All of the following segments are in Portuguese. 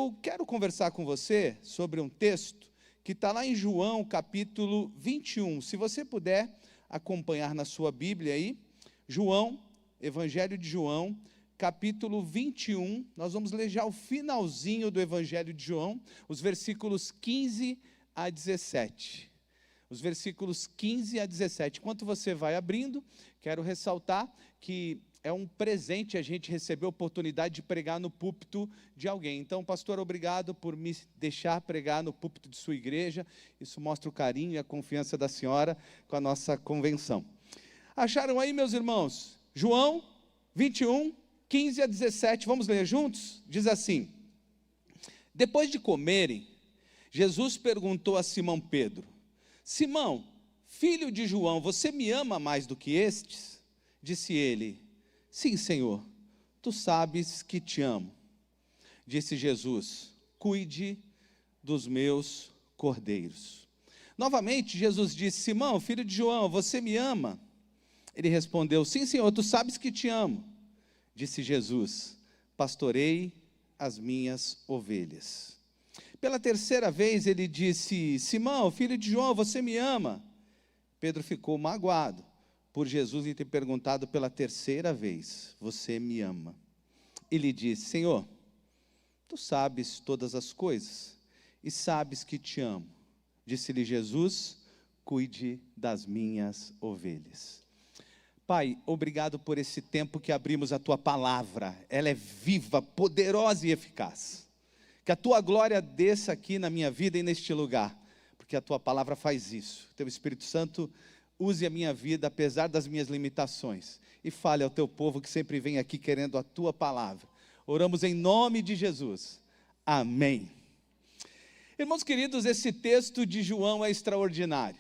Eu quero conversar com você sobre um texto que está lá em João, capítulo 21. Se você puder acompanhar na sua Bíblia aí, João, Evangelho de João, capítulo 21, nós vamos ler já o finalzinho do Evangelho de João, os versículos 15 a 17. Os versículos 15 a 17. Enquanto você vai abrindo, quero ressaltar que é um presente a gente receber a oportunidade de pregar no púlpito de alguém. Então, pastor, obrigado por me deixar pregar no púlpito de sua igreja. Isso mostra o carinho e a confiança da senhora com a nossa convenção. Acharam aí, meus irmãos? João 21, 15 a 17. Vamos ler juntos? Diz assim: depois de comerem, Jesus perguntou a Simão Pedro: Simão, filho de João, você me ama mais do que estes? Disse ele: sim, Senhor, tu sabes que te amo. Disse Jesus: cuide dos meus cordeiros. Novamente, Jesus disse: Simão, filho de João, você me ama? Ele respondeu: sim, Senhor, tu sabes que te amo. Disse Jesus: pastorei as minhas ovelhas. Pela terceira vez ele disse: Simão, filho de João, você me ama? Pedro ficou magoado por Jesus lhe ter perguntado pela terceira vez: você me ama? Ele disse: Senhor, tu sabes todas as coisas e sabes que te amo. Disse-lhe Jesus: cuide das minhas ovelhas. Pai, obrigado por esse tempo que abrimos a tua palavra. Ela é viva, poderosa e eficaz. Que a tua glória desça aqui na minha vida e neste lugar, porque a tua palavra faz isso. Teu Espírito Santo use a minha vida, apesar das minhas limitações, e fale ao teu povo que sempre vem aqui querendo a tua palavra. Oramos em nome de Jesus. Amém. Irmãos queridos, esse texto de João é extraordinário.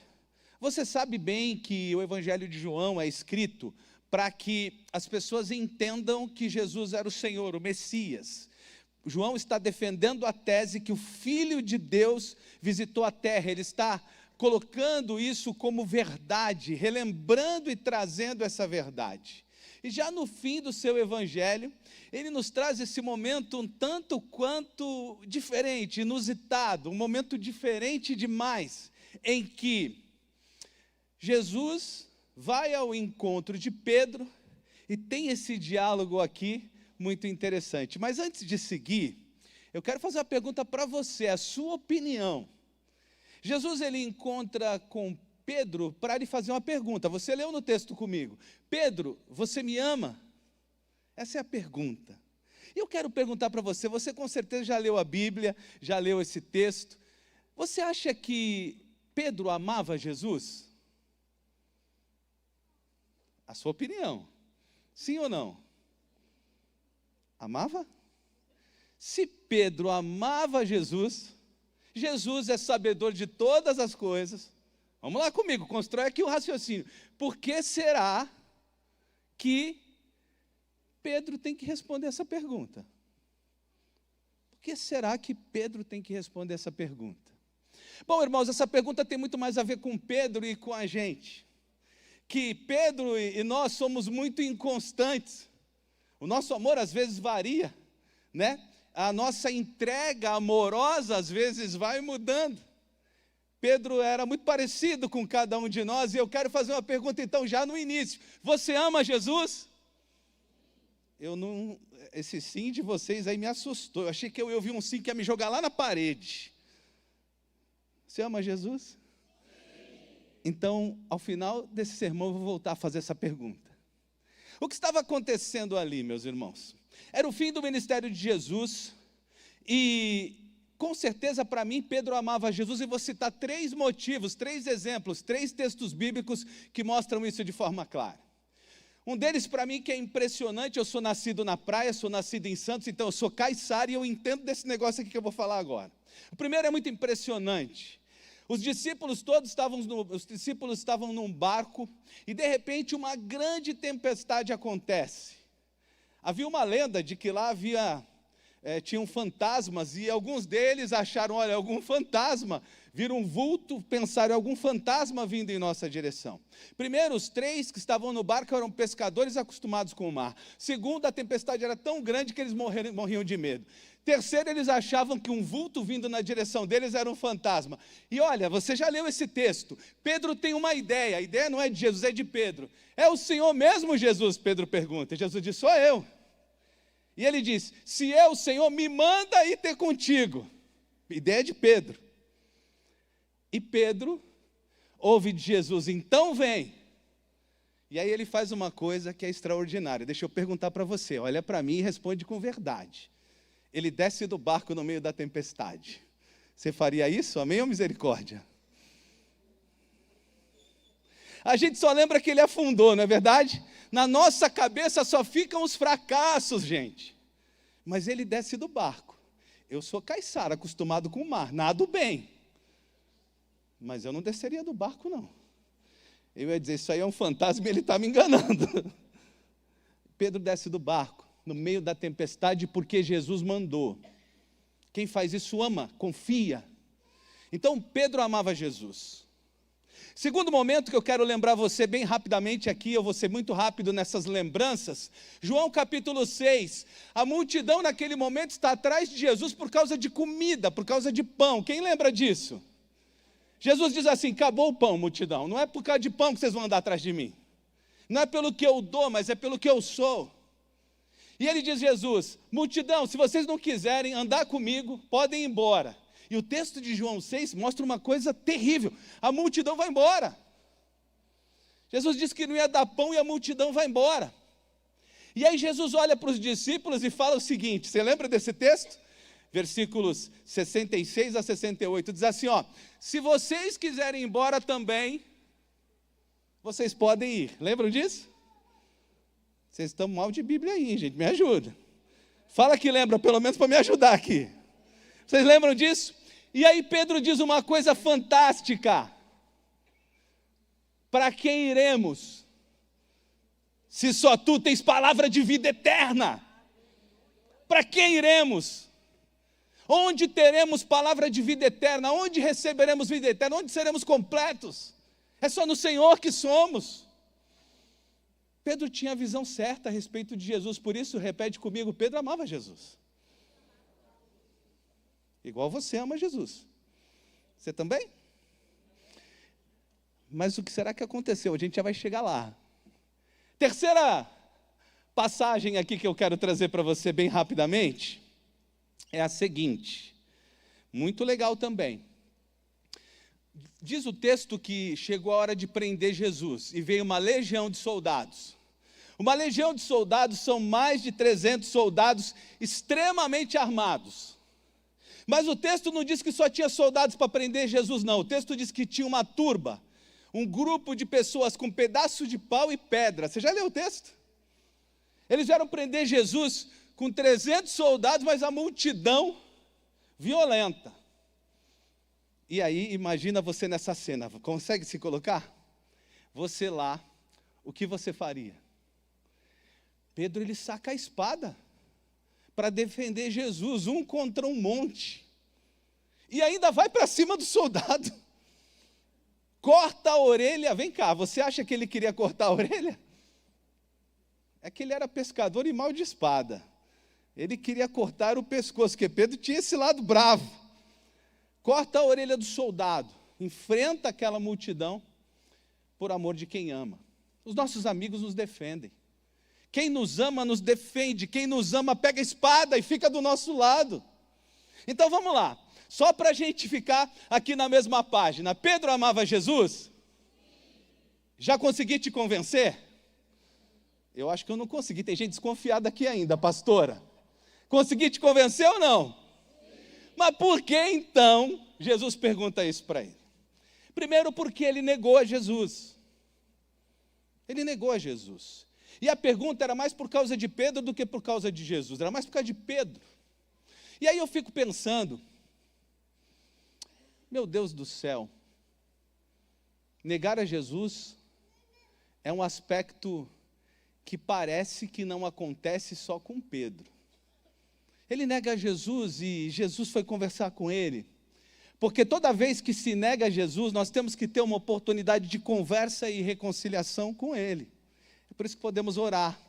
Você sabe bem que o Evangelho de João é escrito para que as pessoas entendam que Jesus era o Senhor, o Messias. João está defendendo a tese que o Filho de Deus visitou a terra. Ele está colocando isso como verdade, relembrando e trazendo essa verdade. E já no fim do seu evangelho, ele nos traz esse momento um tanto quanto diferente, inusitado, um momento diferente demais, em que Jesus vai ao encontro de Pedro e tem esse diálogo aqui muito interessante. Mas antes de seguir, eu quero fazer uma pergunta para você, a sua opinião. Jesus, ele encontra com Pedro para lhe fazer uma pergunta. Você leu no texto comigo: Pedro, você me ama? Essa é a pergunta. E eu quero perguntar para você, você com certeza já leu a Bíblia, já leu esse texto. Você acha que Pedro amava Jesus? A sua opinião, sim ou não? Amava? Se Pedro amava Jesus, Jesus é sabedor de todas as coisas. Vamos lá comigo, constrói aqui o raciocínio. Por que será que Pedro tem que responder essa pergunta? Por que será que Pedro tem que responder essa pergunta? Bom, irmãos, essa pergunta tem muito mais a ver com Pedro e com a gente. Que Pedro e nós somos muito inconstantes. O nosso amor às vezes varia, né? A nossa entrega amorosa às vezes vai mudando. Pedro era muito parecido com cada um de nós, e eu quero fazer uma pergunta então já no início: você ama Jesus? Esse sim de vocês aí me assustou. Eu achei que eu ia ouvir um sim que ia me jogar lá na parede. Você ama Jesus? Então, ao final desse sermão, eu vou voltar a fazer essa pergunta. O que estava acontecendo ali, meus irmãos? Era o fim do ministério de Jesus, e com certeza para mim Pedro amava Jesus, e vou citar 3 motivos, 3 exemplos, 3 textos bíblicos que mostram isso de forma clara. Um deles para mim que é impressionante: eu sou nascido na praia, sou nascido em Santos, então eu sou caiçara e eu entendo desse negócio aqui que eu vou falar agora. O primeiro é muito impressionante. Os discípulos estavam num barco, e de repente uma grande tempestade acontece. Havia uma lenda de que lá havia tinham fantasmas, e alguns deles acharam, olha, algum fantasma, viram um vulto, pensaram, algum fantasma vindo em nossa direção. Primeiro, os 3 que estavam no barco eram pescadores acostumados com o mar. Segundo, a tempestade era tão grande que eles morriam de medo. Terceiro, eles achavam que um vulto vindo na direção deles era um fantasma. E olha, você já leu esse texto, Pedro tem uma ideia, a ideia não é de Jesus, é de Pedro. É o Senhor mesmo, Jesus? Pedro pergunta, e Jesus diz, sou eu. E ele diz, se é o Senhor, me manda ir ter contigo. Ideia de Pedro. E Pedro ouve de Jesus, então vem. E aí ele faz uma coisa que é extraordinária. Deixa eu perguntar para você, olha para mim e responde com verdade. Ele desce do barco no meio da tempestade. Você faria isso? Amém ou misericórdia? A gente só lembra que ele afundou, não é verdade? Na nossa cabeça só ficam os fracassos, gente. Mas ele desce do barco. Eu sou caiçara, acostumado com o mar, nado bem. Mas eu não desceria do barco, não. Eu ia dizer, isso aí é um fantasma e ele está me enganando. Pedro desce do barco, no meio da tempestade, porque Jesus mandou. Quem faz isso ama, confia. Então Pedro amava Jesus. Segundo momento que eu quero lembrar você bem rapidamente aqui, eu vou ser muito rápido nessas lembranças. João capítulo 6, a multidão naquele momento está atrás de Jesus por causa de comida, por causa de pão. Quem lembra disso? Jesus diz assim, acabou o pão, multidão. Não é por causa de pão que vocês vão andar atrás de mim. Não é pelo que eu dou, mas é pelo que eu sou. E ele diz, Jesus, multidão, se vocês não quiserem andar comigo, podem ir embora. E o texto de João 6 mostra uma coisa terrível. A multidão vai embora. Jesus disse que não ia dar pão e a multidão vai embora. E aí Jesus olha para os discípulos e fala o seguinte, você lembra desse texto? Versículos 66 a 68, diz assim, ó, se vocês quiserem ir embora também, vocês podem ir. Lembram disso? Vocês estão mal de Bíblia aí, gente, me ajuda. Fala que lembra, pelo menos para me ajudar aqui. Vocês lembram disso? E aí Pedro diz uma coisa fantástica. Para quem iremos? Se só tu tens palavra de vida eterna. Para quem iremos? Onde teremos palavra de vida eterna? Onde receberemos vida eterna? Onde seremos completos? É só no Senhor que somos. Pedro tinha a visão certa a respeito de Jesus, por isso, repete comigo, Pedro amava Jesus. Igual você ama Jesus. Você também? Mas o que será que aconteceu? A gente já vai chegar lá. Terceira passagem aqui que eu quero trazer para você bem rapidamente é a seguinte, muito legal também. Diz o texto que chegou a hora de prender Jesus e veio uma legião de soldados. Uma legião de soldados são mais de 300 soldados extremamente armados. Mas o texto não diz que só tinha soldados para prender Jesus, não. O texto diz que tinha uma turba, um grupo de pessoas com pedaços de pau e pedra. Você já leu o texto? Eles vieram prender Jesus com 300 soldados, mas a multidão violenta. E aí, imagina você nessa cena, consegue se colocar? Você lá, o que você faria? Pedro, ele saca a espada para defender Jesus, um contra um monte. E ainda vai para cima do soldado. Corta a orelha, vem cá, você acha que ele queria cortar a orelha? É que ele era pescador e mal de espada. Ele queria cortar o pescoço, porque Pedro tinha esse lado bravo. Corta a orelha do soldado, enfrenta aquela multidão por amor de quem ama. Os nossos amigos nos defendem. Quem nos ama nos defende, quem nos ama pega a espada e fica do nosso lado. Então vamos lá, só para a gente ficar aqui na mesma página. Pedro amava Jesus? Já consegui te convencer? Eu acho que eu não consegui, tem gente desconfiada aqui ainda, pastora. Consegui te convencer ou não? Mas por que então Jesus pergunta isso para ele? Primeiro porque ele negou a Jesus. Ele negou a Jesus. E a pergunta era mais por causa de Pedro do que por causa de Jesus. Era mais por causa de Pedro. E aí eu fico pensando, meu Deus do céu, negar a Jesus é um aspecto que parece que não acontece só com Pedro. Ele nega Jesus e Jesus foi conversar com ele. Porque toda vez que se nega a Jesus, nós temos que ter uma oportunidade de conversa e reconciliação com ele. É por isso que podemos orar.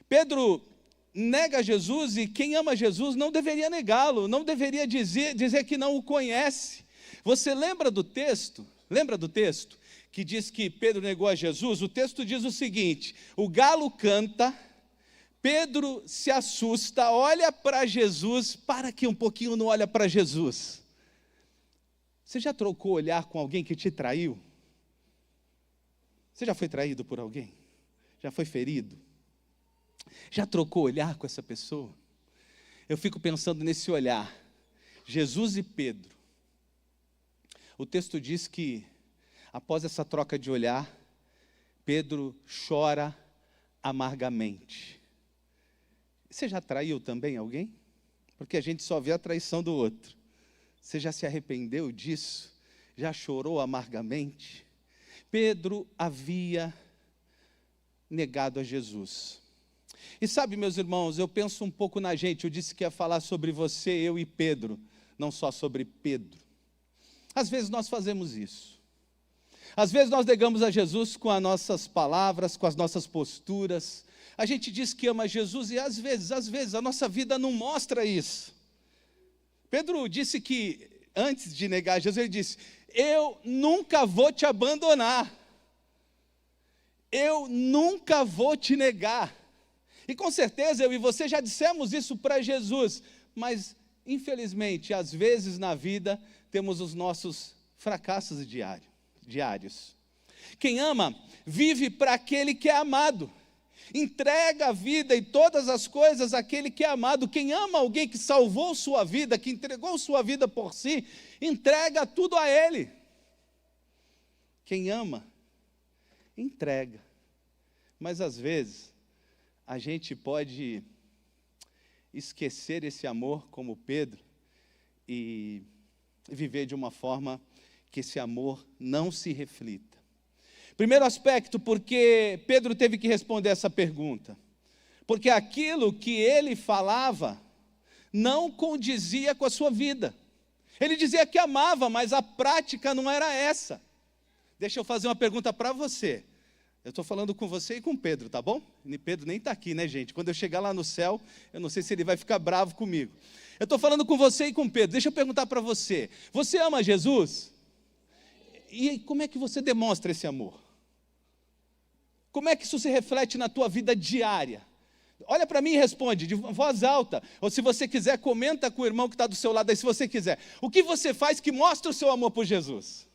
Pedro nega Jesus e quem ama Jesus não deveria negá-lo, não deveria dizer que não o conhece. Você lembra do texto? Lembra do texto que diz que Pedro negou a Jesus? O texto diz o seguinte: o galo canta, Pedro se assusta, olha para Jesus, para aqui um pouquinho, não olha para Jesus. Você já trocou olhar com alguém que te traiu? Você já foi traído por alguém? Já foi ferido? Já trocou olhar com essa pessoa? Eu fico pensando nesse olhar, Jesus e Pedro. O texto diz que, após essa troca de olhar, Pedro chora amargamente. Você já traiu também alguém? Porque a gente só vê a traição do outro. Você já se arrependeu disso? Já chorou amargamente? Pedro havia negado a Jesus. E sabe, meus irmãos, eu penso um pouco na gente. Eu disse que ia falar sobre você, eu e Pedro, não só sobre Pedro. Às vezes nós fazemos isso. Às vezes nós negamos a Jesus com as nossas palavras, com as nossas posturas. A gente diz que ama Jesus e às vezes a nossa vida não mostra isso. Pedro disse que, antes de negar Jesus, ele disse: eu nunca vou te abandonar. Eu nunca vou te negar. E com certeza eu e você já dissemos isso para Jesus, mas infelizmente, às vezes na vida, temos os nossos fracassos diários. Quem ama, vive para aquele que é amado. Entrega a vida e todas as coisas àquele que é amado. Quem ama alguém que salvou sua vida, que entregou sua vida por si, entrega tudo a ele. Quem ama, entrega. Mas às vezes, a gente pode esquecer esse amor como Pedro e viver de uma forma que esse amor não se reflita. Primeiro aspecto, porque Pedro teve que responder essa pergunta. Porque aquilo que ele falava não condizia com a sua vida. Ele dizia que amava, mas a prática não era essa. Deixa eu fazer uma pergunta para você. Eu estou falando com você e com Pedro, tá bom? E Pedro nem está aqui, né, gente? Quando eu chegar lá no céu, eu não sei se ele vai ficar bravo comigo. Eu estou falando com você e com Pedro. Deixa eu perguntar para você. Você ama Jesus? E como é que você demonstra esse amor? Como é que isso se reflete na tua vida diária? Olha para mim e responde de voz alta. Ou se você quiser, comenta com o irmão que está do seu lado aí, se você quiser. O que você faz que mostra o seu amor por Jesus?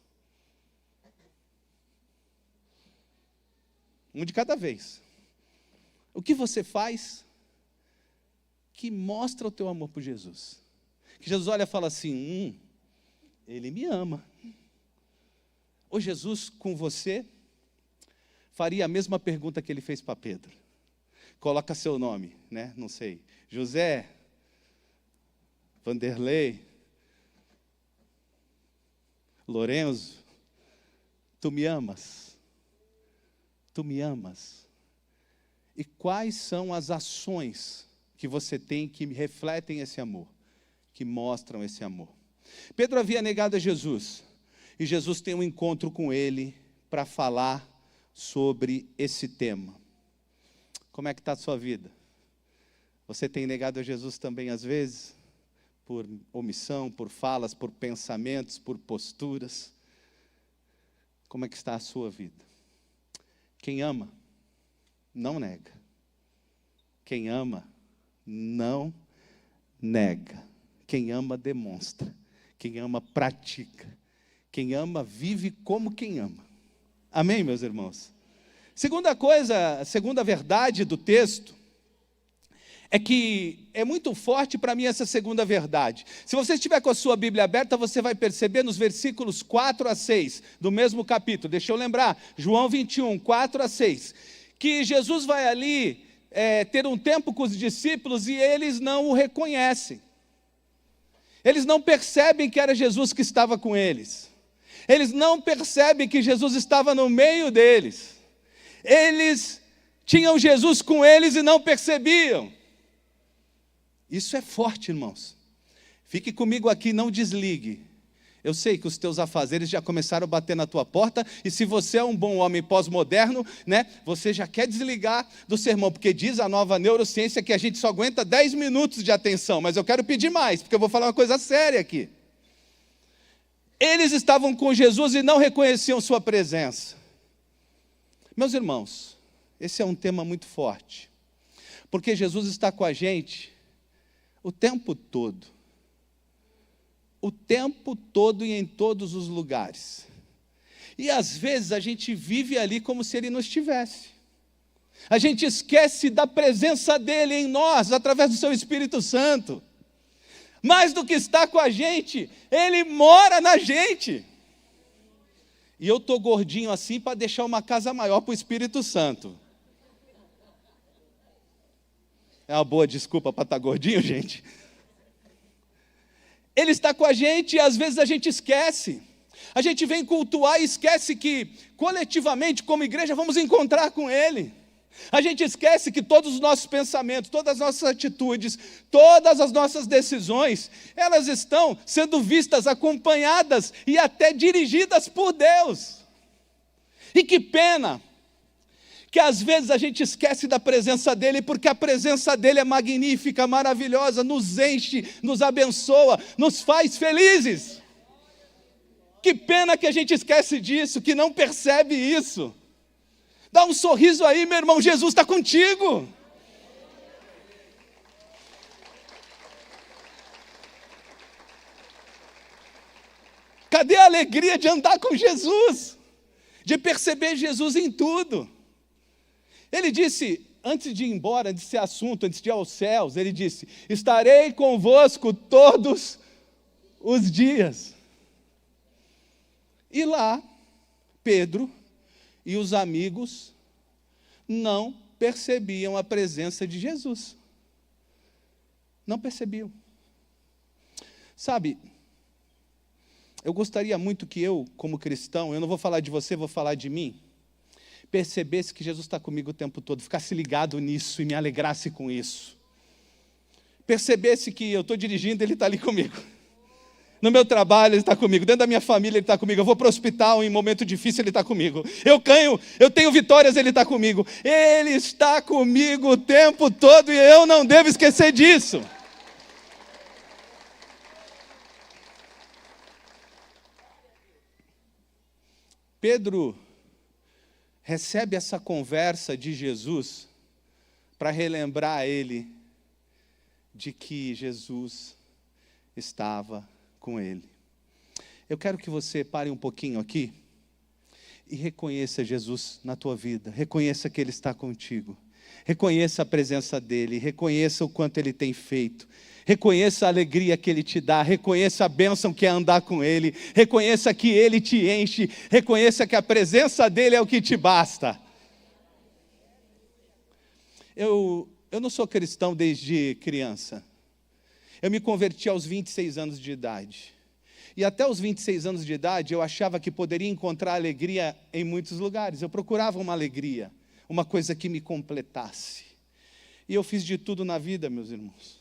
Um de cada vez. O que você faz que mostra o teu amor por Jesus? Que Jesus olha e fala assim, ele me ama. Ou Jesus com você faria a mesma pergunta que ele fez para Pedro. Coloca seu nome, né? Não sei. José, Vanderlei, Lorenzo, tu me amas? Tu me amas? E quais são as ações que você tem que refletem esse amor, que mostram esse amor? Pedro havia negado a Jesus, e Jesus tem um encontro com ele para falar sobre esse tema. Como é que está a sua vida? Você tem negado a Jesus também às vezes? Por omissão, por falas, por pensamentos, por posturas? Como é que está a sua vida? Quem ama, não nega. Quem ama, não nega. Quem ama, demonstra. Quem ama, pratica. Quem ama, vive como quem ama. Amém, meus irmãos? Segunda verdade do texto, é que é muito forte para mim essa segunda verdade. Se você estiver com a sua Bíblia aberta, você vai perceber nos versículos 4 a 6, do mesmo capítulo. Deixa eu lembrar, João 21, 4 a 6, que Jesus vai ali ter um tempo com os discípulos e eles não o reconhecem. Eles não percebem que era Jesus que estava com eles. Eles não percebem que Jesus estava no meio deles. Eles tinham Jesus com eles e não percebiam. Isso é forte, irmãos. Fique comigo aqui, não desligue. Eu sei que os teus afazeres já começaram a bater na tua porta, e se você é um bom homem pós-moderno, né, você já quer desligar do sermão, porque diz a nova neurociência que a gente só aguenta 10 minutos de atenção, mas eu quero pedir mais, porque eu vou falar uma coisa séria aqui. Eles estavam com Jesus e não reconheciam sua presença. Meus irmãos, esse é um tema muito forte, porque Jesus está com a gente o tempo todo. O tempo todo e em todos os lugares. E às vezes a gente vive ali como se Ele não estivesse. A gente esquece da presença dEle em nós, através do Seu Espírito Santo. Mais do que estar com a gente, Ele mora na gente. E eu estou gordinho assim para deixar uma casa maior para o Espírito Santo. É uma boa desculpa para estar gordinho, gente? Ele está com a gente e às vezes a gente esquece. A gente vem cultuar e esquece que, coletivamente, como igreja, vamos encontrar com Ele. A gente esquece que todos os nossos pensamentos, todas as nossas atitudes, todas as nossas decisões, elas estão sendo vistas, acompanhadas e até dirigidas por Deus. E que pena que às vezes a gente esquece da presença dEle, porque a presença dEle é magnífica, maravilhosa, nos enche, nos abençoa, nos faz felizes. Que pena que a gente esquece disso, que não percebe isso. Dá um sorriso aí, meu irmão, Jesus está contigo. Cadê a alegria de andar com Jesus? De perceber Jesus em tudo? Ele disse, antes de ir embora, antes de ser assunto, antes de ir aos céus, ele disse, estarei convosco todos os dias. E lá, Pedro e os amigos não percebiam a presença de Jesus. Não percebiam. Sabe, eu gostaria muito que eu, como cristão, eu não vou falar de você, vou falar de mim, percebesse que Jesus está comigo o tempo todo, ficasse ligado nisso e me alegrasse com isso. Percebesse que eu estou dirigindo, Ele está ali comigo. No meu trabalho, Ele está comigo. Dentro da minha família, Ele está comigo. Eu vou para o hospital, em momento difícil, Ele está comigo. Eu tenho vitórias, Ele está comigo. Ele está comigo o tempo todo e eu não devo esquecer disso. Pedro recebe essa conversa de Jesus para relembrar a ele de que Jesus estava com ele. Eu quero que você pare um pouquinho aqui e reconheça Jesus na tua vida, reconheça que Ele está contigo, reconheça a presença dEle, reconheça o quanto Ele tem feito, reconheça a alegria que Ele te dá, reconheça a bênção que é andar com Ele, reconheça que Ele te enche, reconheça que a presença dEle é o que te basta. Eu não sou cristão desde criança. Eu me converti aos 26 anos de idade. E até os 26 anos de idade, eu achava que poderia encontrar alegria em muitos lugares. Eu procurava uma alegria, uma coisa que me completasse. E eu fiz de tudo na vida, meus irmãos.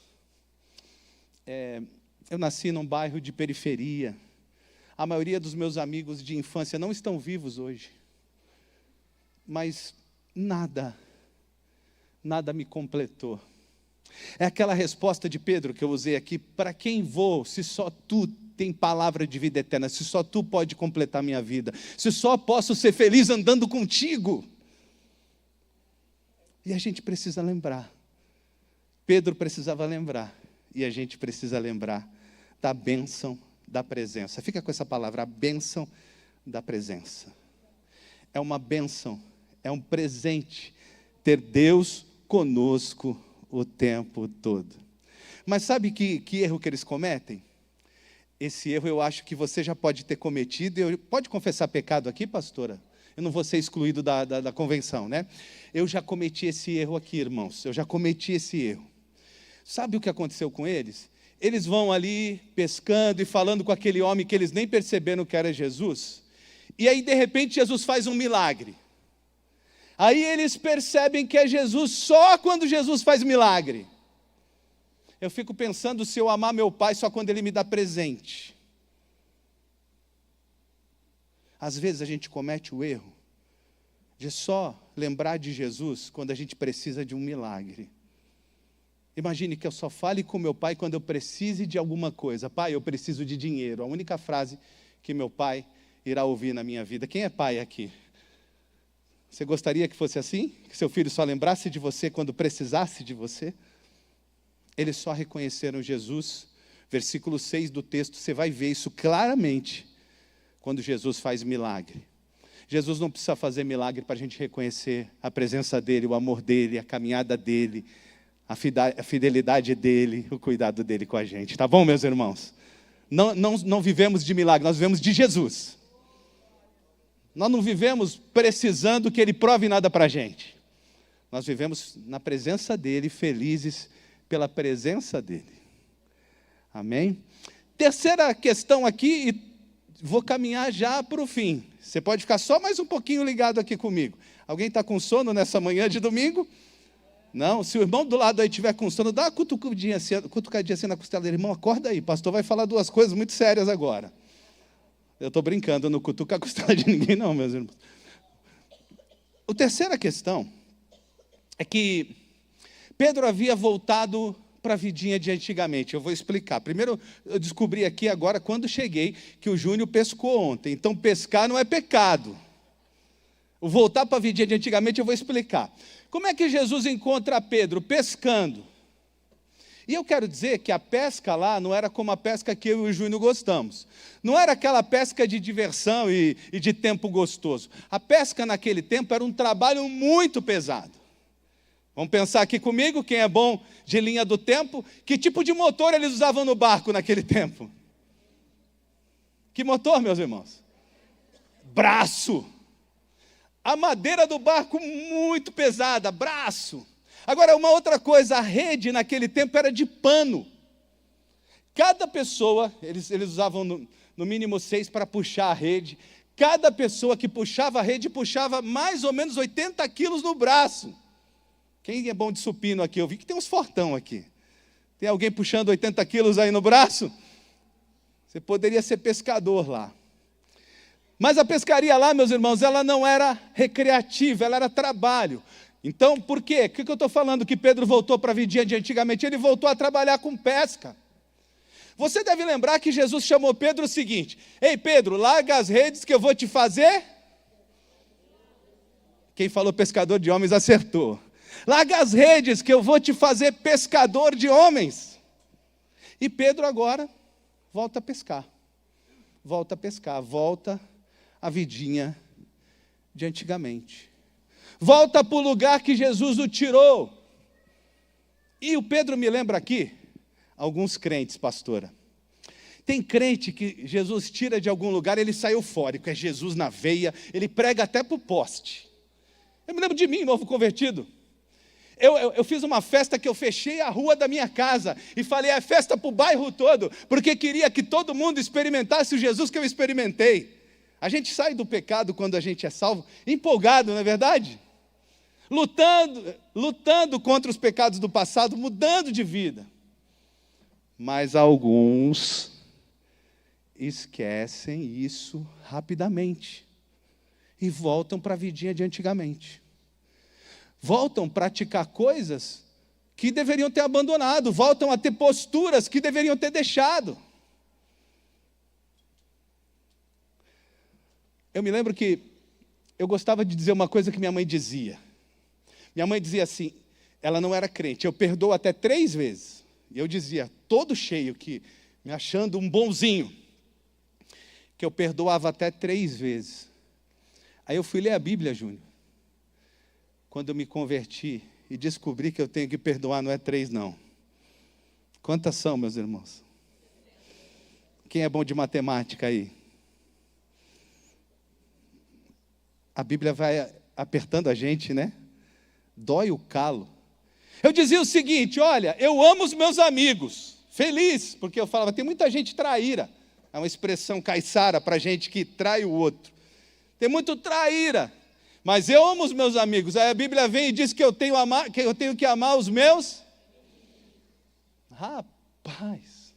Eu nasci num bairro de periferia. A maioria dos meus amigos de infância não estão vivos hoje. Mas nada me completou. É aquela resposta de Pedro que eu usei aqui, para quem vou, se só tu tem palavra de vida eterna, se só tu pode completar minha vida, se só posso ser feliz andando contigo. E a gente precisa lembrar, Pedro precisava lembrar, e a gente precisa lembrar da bênção da presença. Fica com essa palavra, a bênção da presença. É uma bênção, é um presente ter Deus conosco o tempo todo. Mas sabe que erro que eles cometem? Esse erro eu acho que você já pode ter cometido. Pode confessar pecado aqui, pastora? Eu não vou ser excluído da convenção, né? Eu já cometi esse erro aqui, irmãos. Eu já cometi esse erro. Sabe o que aconteceu com eles? Eles vão ali pescando e falando com aquele homem que eles nem perceberam que era Jesus. E aí, de repente, Jesus faz um milagre. Aí eles percebem que é Jesus só quando Jesus faz milagre. Eu fico pensando se eu amar meu pai só quando ele me dá presente. Às vezes a gente comete o erro de só lembrar de Jesus quando a gente precisa de um milagre. Imagine que eu só fale com meu pai quando eu precise de alguma coisa. Pai, eu preciso de dinheiro. A única frase que meu pai irá ouvir na minha vida. Quem é pai aqui? Você gostaria que fosse assim? Que seu filho só lembrasse de você quando precisasse de você? Eles só reconheceram Jesus. Versículo 6 do texto, você vai ver isso claramente quando Jesus faz milagre. Jesus não precisa fazer milagre para a gente reconhecer a presença dEle, o amor dEle, a caminhada dEle, a fidelidade dEle, o cuidado dEle com a gente. Tá bom, meus irmãos? Não vivemos de milagre, nós vivemos de Jesus. Nós não vivemos precisando que Ele prove nada para a gente. Nós vivemos na presença dEle, felizes pela presença dEle. Amém? Terceira questão aqui, e vou caminhar já para o fim. Você pode ficar só mais um pouquinho ligado aqui comigo. Alguém está com sono nessa manhã de domingo? Não? Se o irmão do lado aí estiver com sono, dá uma cutucadinha assim na costela dele. Irmão, acorda aí, pastor vai falar duas coisas muito sérias agora. Eu estou brincando, eu não cutuco a costela de ninguém não, meus irmãos. A terceira questão é que Pedro havia voltado para a vidinha de antigamente. Eu vou explicar. Primeiro, eu descobri aqui agora, quando cheguei, que o Júnior pescou ontem. Então, pescar não é pecado. O voltar para a vidinha de antigamente, eu vou explicar. Como é que Jesus encontra Pedro? Pescando. E eu quero dizer que a pesca lá não era como a pesca que eu e o Júnior gostamos. Não era aquela pesca de diversão e de tempo gostoso. A pesca naquele tempo era um trabalho muito pesado. Vamos pensar aqui comigo, quem é bom de linha do tempo, que tipo de motor eles usavam no barco naquele tempo? Que motor, meus irmãos? Braço. A madeira do barco muito pesada, braço. Agora, uma outra coisa, a rede naquele tempo era de pano. Cada pessoa, eles usavam no mínimo 6 para puxar a rede. Cada pessoa que puxava a rede, puxava mais ou menos 80 quilos no braço. Quem é bom de supino aqui? Eu vi que tem uns fortão aqui. Tem alguém puxando 80 quilos aí no braço? Você poderia ser pescador lá. Mas a pescaria lá, meus irmãos, ela não era recreativa, ela era trabalho. Então, por quê? O que eu estou falando que Pedro voltou para a vidinha de antigamente? Ele voltou a trabalhar com pesca. Você deve lembrar que Jesus chamou Pedro o seguinte: ei Pedro, larga as redes que eu vou te fazer. Quem falou pescador de homens acertou. Larga as redes que eu vou te fazer pescador de homens. E Pedro agora volta a pescar. Volta a pescar, volta à vidinha de antigamente. Volta para o lugar que Jesus o tirou. E o Pedro me lembra aqui, alguns crentes, pastora. Tem crente que Jesus tira de algum lugar, ele sai eufórico, é Jesus na veia, ele prega até para o poste. Eu me lembro de mim, novo convertido. Eu fiz uma festa que eu fechei a rua da minha casa e falei, é festa para o bairro todo, porque queria que todo mundo experimentasse o Jesus que eu experimentei. A gente sai do pecado quando a gente é salvo, empolgado, não é verdade? Lutando contra os pecados do passado, mudando de vida. Mas alguns esquecem isso rapidamente e voltam para a vidinha de antigamente. Voltam a praticar coisas que deveriam ter abandonado, voltam a ter posturas que deveriam ter deixado. Eu me lembro que eu gostava de dizer uma coisa que minha mãe dizia. Minha mãe dizia assim, ela não era crente, eu perdoo até 3 vezes. E eu dizia, todo cheio, que me achando um bonzinho, que eu perdoava até 3 vezes. Aí eu fui ler a Bíblia, Júnior. Quando eu me converti e descobri que eu tenho que perdoar, não é 3 não. Quantas são, meus irmãos? Quem é bom de matemática aí? A Bíblia vai apertando a gente, né? Dói o calo. Eu dizia o seguinte, olha, eu amo os meus amigos, feliz, porque eu falava, tem muita gente traíra. É uma expressão caiçara para gente que trai o outro. Tem muito traíra. Mas eu amo os meus amigos. Aí a Bíblia vem e diz que eu tenho que amar os meus. Rapaz,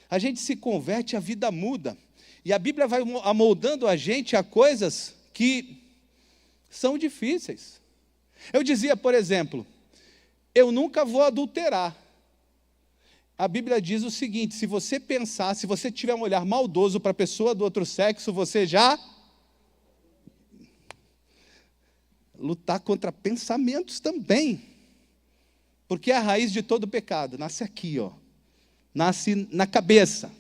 a gente se converte, a vida muda. E a Bíblia vai amoldando a gente a coisas que são difíceis. Eu dizia, por exemplo, eu nunca vou adulterar. A Bíblia diz o seguinte: se você pensar, se você tiver um olhar maldoso para a pessoa do outro sexo, você já lutar contra pensamentos também. Porque a raiz de todo pecado nasce aqui, ó. Nasce na cabeça.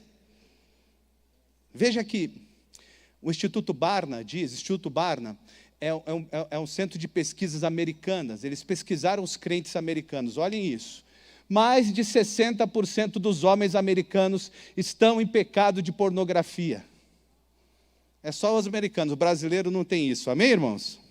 Veja aqui, o Instituto Barna é um centro de pesquisas americanas. Eles pesquisaram os crentes americanos, olhem isso. Mais de 60% dos homens americanos estão em pecado de pornografia. É só os americanos, o brasileiro não tem isso, amém, irmãos?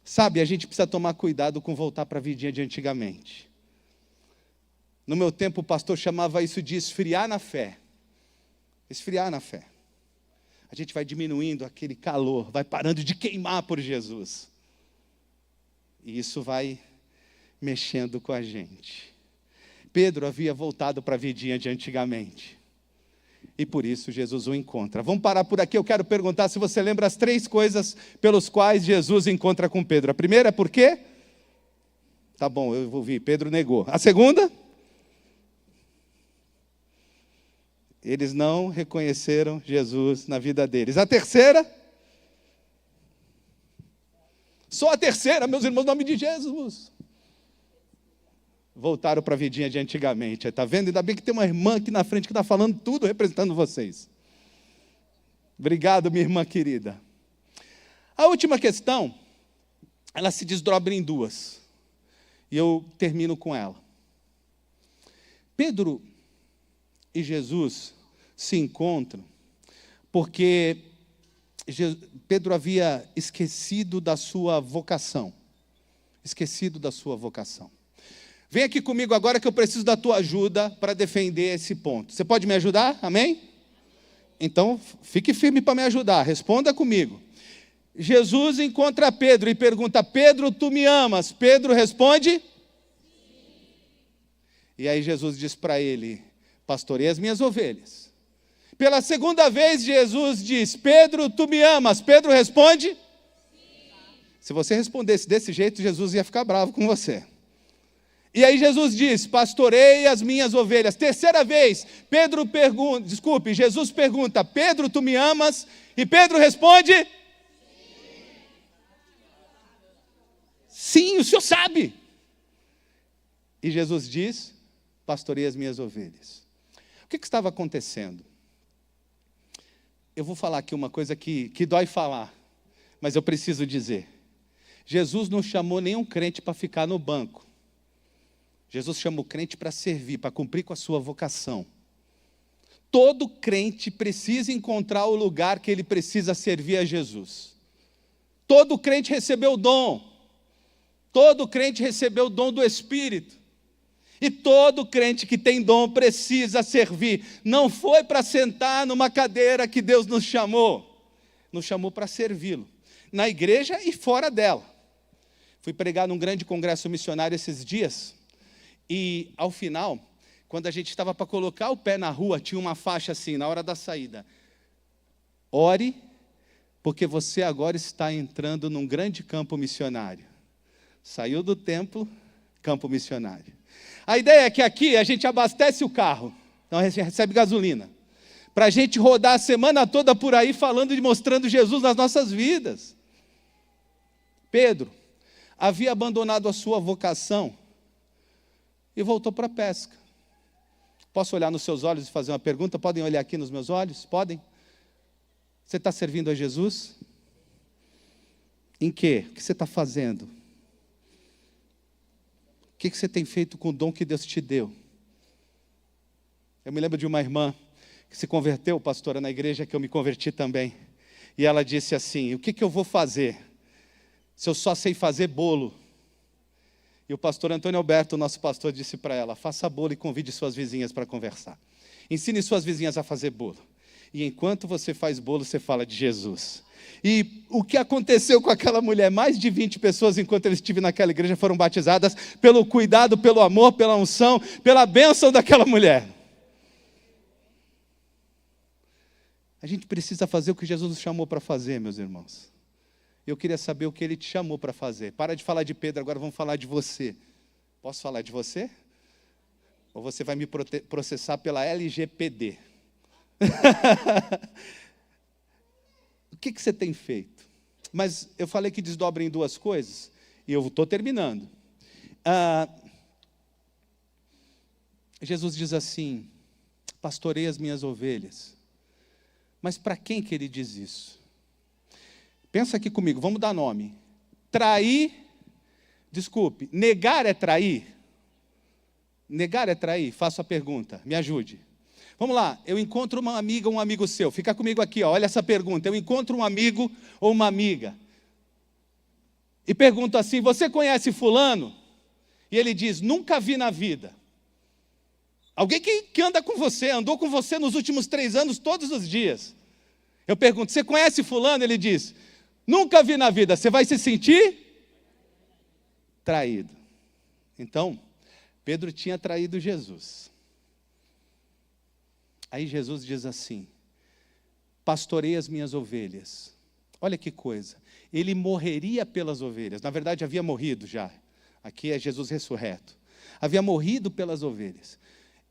Sabe, a gente precisa tomar cuidado com voltar para a vidinha de antigamente. No meu tempo, o pastor chamava isso de esfriar na fé. Esfriar na fé. A gente vai diminuindo aquele calor, vai parando de queimar por Jesus. E isso vai mexendo com a gente. Pedro havia voltado para a vidinha de antigamente. E por isso Jesus o encontra. Vamos parar por aqui. Eu quero perguntar se você lembra as 3 coisas pelos quais Jesus encontra com Pedro. A primeira é por quê? Tá bom, eu vou ouvir. Pedro negou. A segunda? Eles não reconheceram Jesus na vida deles. A terceira? Só a terceira, meus irmãos, em nome de Jesus. Voltaram para a vidinha de antigamente. Está vendo? Ainda bem que tem uma irmã aqui na frente que está falando tudo, representando vocês. Obrigado, minha irmã querida. A última questão, ela se desdobra em 2. E eu termino com ela. Pedro e Jesus se encontram porque Pedro havia esquecido da sua vocação. Esquecido da sua vocação. Vem aqui comigo agora que eu preciso da tua ajuda para defender esse ponto. Você pode me ajudar? Amém? Então, fique firme para me ajudar. Responda comigo. Jesus encontra Pedro e pergunta: Pedro, tu me amas? Pedro responde: e aí Jesus diz para ele: pastorei as minhas ovelhas. Pela segunda vez Jesus diz: Pedro, tu me amas? Pedro responde: sim. Se você respondesse desse jeito, Jesus ia ficar bravo com você. E aí Jesus diz: pastorei as minhas ovelhas. Terceira vez, Jesus pergunta: Pedro, tu me amas? E Pedro responde: sim, o senhor sabe. E Jesus diz: pastorei as minhas ovelhas. O que estava acontecendo? Eu vou falar aqui uma coisa que dói falar, mas eu preciso dizer. Jesus não chamou nenhum crente para ficar no banco. Jesus chama o crente para servir, para cumprir com a sua vocação. Todo crente precisa encontrar o lugar que ele precisa servir a Jesus. Todo crente recebeu o dom. Todo crente recebeu o dom do Espírito. E todo crente que tem dom precisa servir. Não foi para sentar numa cadeira que Deus nos chamou. Nos chamou para servi-lo. Na igreja e fora dela. Fui pregar num grande congresso missionário esses dias. E, ao final, quando a gente estava para colocar o pé na rua, tinha uma faixa assim, na hora da saída. Ore, porque você agora está entrando num grande campo missionário. Saiu do templo, campo missionário. A ideia é que aqui a gente abastece o carro, então a gente recebe gasolina, para a gente rodar a semana toda por aí falando e mostrando Jesus nas nossas vidas. Pedro havia abandonado a sua vocação e voltou para a pesca. Posso olhar nos seus olhos e fazer uma pergunta? Podem olhar aqui nos meus olhos? Podem? Você está servindo a Jesus? Em quê? O que você está fazendo? O que você tem feito com o dom que Deus te deu? Eu me lembro de uma irmã que se converteu, pastora, na igreja que eu me converti também. E ela disse assim: o que eu vou fazer se eu só sei fazer bolo? E o pastor Antônio Alberto, nosso pastor, disse para ela: faça bolo e convide suas vizinhas para conversar. Ensine suas vizinhas a fazer bolo. E enquanto você faz bolo, você fala de Jesus. E o que aconteceu com aquela mulher? Mais de 20 pessoas, enquanto eu estive naquela igreja, foram batizadas pelo cuidado, pelo amor, pela unção, pela bênção daquela mulher. A gente precisa fazer o que Jesus nos chamou para fazer, meus irmãos. Eu queria saber o que Ele te chamou para fazer. Para de falar de Pedro, agora vamos falar de você. Posso falar de você? Ou você vai me processar pela LGPD? O que você tem feito? Mas eu falei que desdobra em duas coisas, e eu estou terminando. Jesus diz assim: pastorei as minhas ovelhas. Mas para quem que ele diz isso? Pensa aqui comigo, vamos dar nome. Negar é trair? Negar é trair? Faço a pergunta, me ajude. Vamos lá, eu encontro uma amiga ou um amigo seu, fica comigo aqui, ó, olha essa pergunta. Eu encontro um amigo ou uma amiga e pergunto assim: você conhece fulano? E ele diz: nunca vi na vida. Alguém que anda com você, andou com você nos últimos 3 anos, todos os dias. Eu pergunto: você conhece fulano? Ele diz: nunca vi na vida. Você vai se sentir traído. Então, Pedro tinha traído Jesus. Aí Jesus diz assim: pastorei as minhas ovelhas. Olha que coisa. Ele morreria pelas ovelhas. Na verdade, havia morrido já. Aqui é Jesus ressurreto. Havia morrido pelas ovelhas.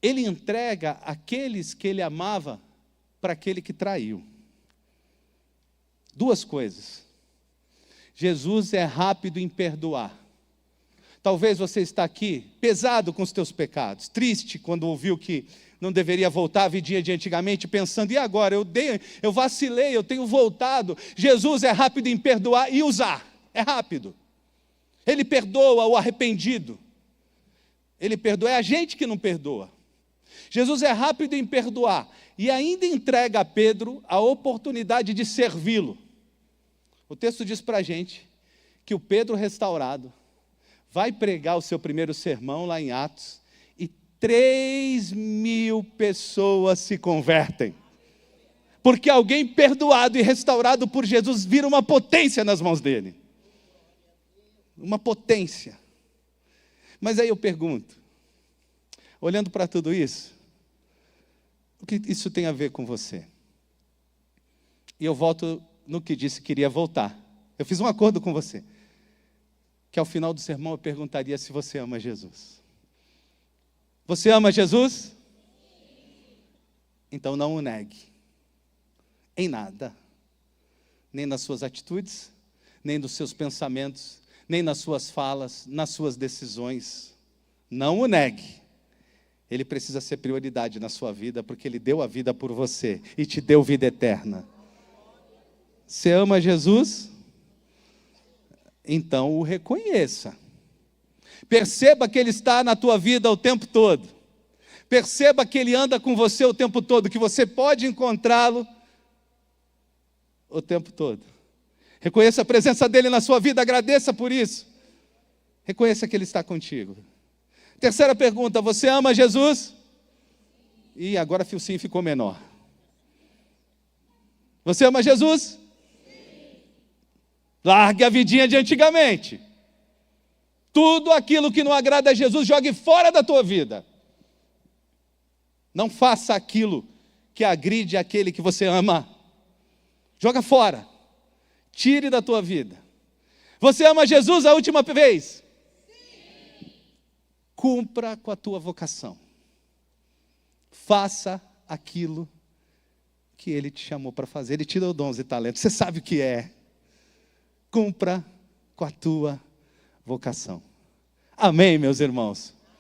Ele entrega aqueles que ele amava para aquele que traiu. Duas coisas. Jesus é rápido em perdoar. Talvez você está aqui pesado com os teus pecados, triste quando ouviu que não deveria voltar à vidinha de antigamente, pensando: e agora? Eu vacilei, eu tenho voltado. Jesus é rápido em perdoar e usar. É rápido. Ele perdoa o arrependido. Ele perdoa, é a gente que não perdoa. Jesus é rápido em perdoar e ainda entrega a Pedro a oportunidade de servi-lo. O texto diz para a gente que o Pedro restaurado vai pregar o seu primeiro sermão lá em Atos e 3.000 pessoas se convertem. Porque alguém perdoado e restaurado por Jesus vira uma potência nas mãos dele. Uma potência. Mas aí eu pergunto, olhando para tudo isso, o que isso tem a ver com você? E eu volto no que disse que queria voltar. Eu fiz um acordo com você, que ao final do sermão eu perguntaria se você ama Jesus. Você ama Jesus? Então não o negue. Em nada. Nem nas suas atitudes, nem nos seus pensamentos, nem nas suas falas, nas suas decisões. Não o negue. Ele precisa ser prioridade na sua vida, porque Ele deu a vida por você e te deu vida eterna. Você ama Jesus? Então o reconheça. Perceba que Ele está na tua vida o tempo todo. Perceba que Ele anda com você o tempo todo, que você pode encontrá-lo o tempo todo. Reconheça a presença dEle na sua vida, agradeça por isso. Reconheça que Ele está contigo. Terceira pergunta: você ama Jesus? E agora o sim ficou menor. Você ama Jesus? Largue a vidinha de antigamente. Tudo aquilo que não agrada a Jesus, jogue fora da tua vida. Não faça aquilo que agride aquele que você ama. Joga fora. Tire da tua vida. Você ama Jesus a última vez? Sim. Cumpra com a tua vocação. Faça aquilo que Ele te chamou para fazer. Ele te deu dons e talentos. Você sabe o que é. Cumpra com a tua vocação. Amém, meus irmãos?